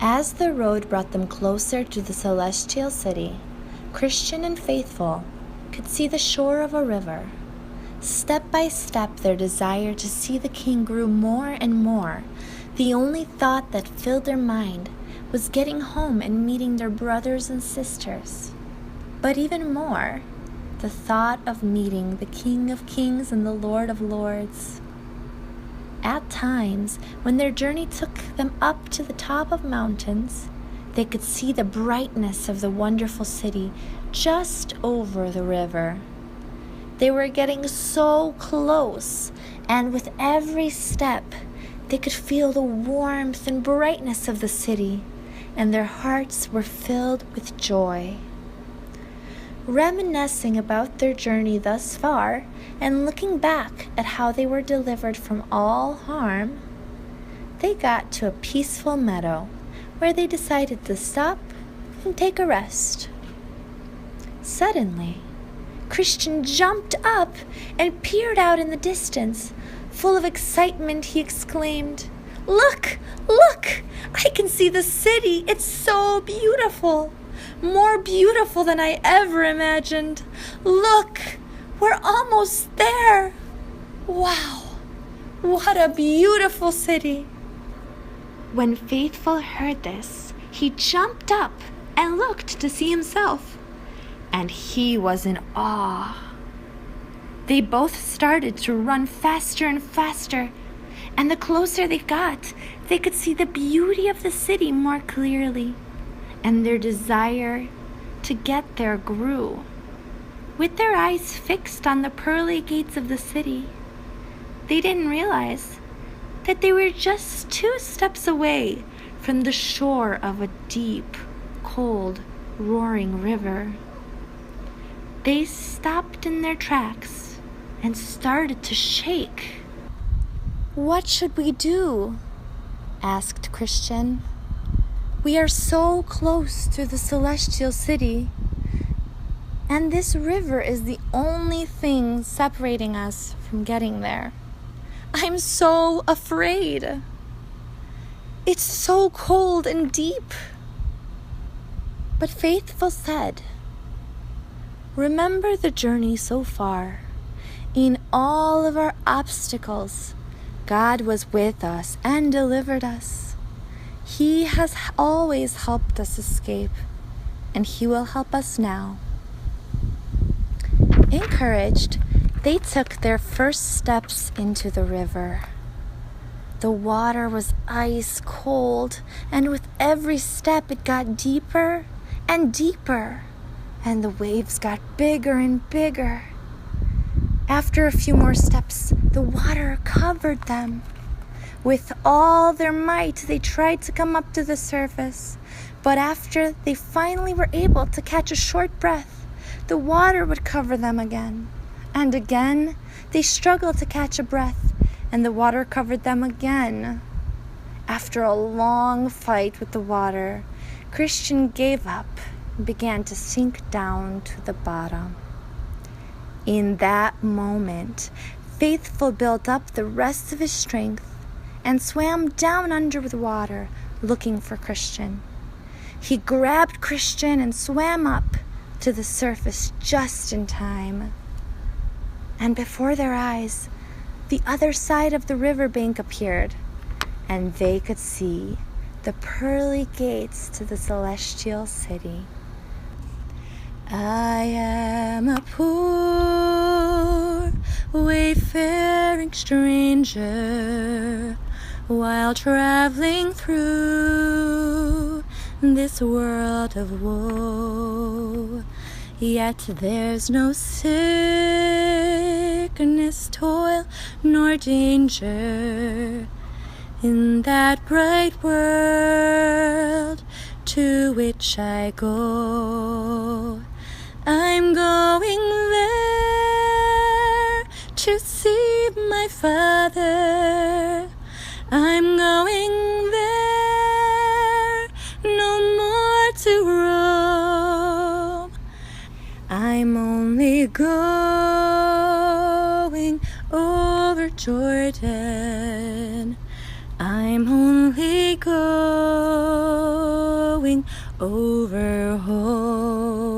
As the road brought them closer to the celestial city, Christian and Faithful could see the shore of a river. Step by step, their desire to see the king grew more and more. The only thought that filled their mind was getting home and meeting their brothers and sisters. But even more, the thought of meeting the King of Kings and the Lord of Lords. At times, when their journey took them up to the top of mountains, they could see the brightness of the wonderful city just over the river. They were getting so close, and with every step, they could feel the warmth and brightness of the city, and their hearts were filled with joy. Reminiscing about their journey thus far, and looking back at how they were delivered from all harm, they got to a peaceful meadow where they decided to stop and take a rest. Suddenly, Christian jumped up and peered out in the distance. Full of excitement, he exclaimed, "Look! Look! I can see the city! It's so beautiful! More beautiful than I ever imagined! Look! We're almost there! Wow! What a beautiful city!" When Faithful heard this, he jumped up and looked to see himself, and he was in awe. They both started to run faster and faster, and the closer they got, they could see the beauty of the city more clearly, and their desire to get there grew. With their eyes fixed on the pearly gates of the city, they didn't realize that they were just 2 steps away from the shore of a deep, cold, roaring river. They stopped in their tracks and started to shake. "What should we do?" asked Christian. "We are so close to the celestial city, and this river is the only thing separating us from getting there. I'm so afraid. It's so cold and deep." But Faithful said, "Remember the journey so far. In all of our obstacles, God was with us and delivered us. He has always helped us escape, and He will help us now." Encouraged, they took their first steps into the river. The water was ice cold, and with every step it got deeper and deeper, and the waves got bigger and bigger. After a few more steps, the water covered them. With all their might, they tried to come up to the surface, but after they finally were able to catch a short breath, the water would cover them again. And again, they struggled to catch a breath, and the water covered them again. After a long fight with the water, Christian gave up and began to sink down to the bottom. In that moment, Faithful built up the rest of his strength and swam down under the water, looking for Christian. He grabbed Christian and swam up to the surface just in time. And before their eyes, the other side of the riverbank appeared, and they could see the pearly gates to the celestial city. "I am a poor, wayfaring stranger, while traveling through this world of woe. Yet there's no sickness, toil, nor danger in that bright world to which I go. I'm going there to see my Father. I'm going there no more to roam. I'm only going over Jordan. I'm only going going over home.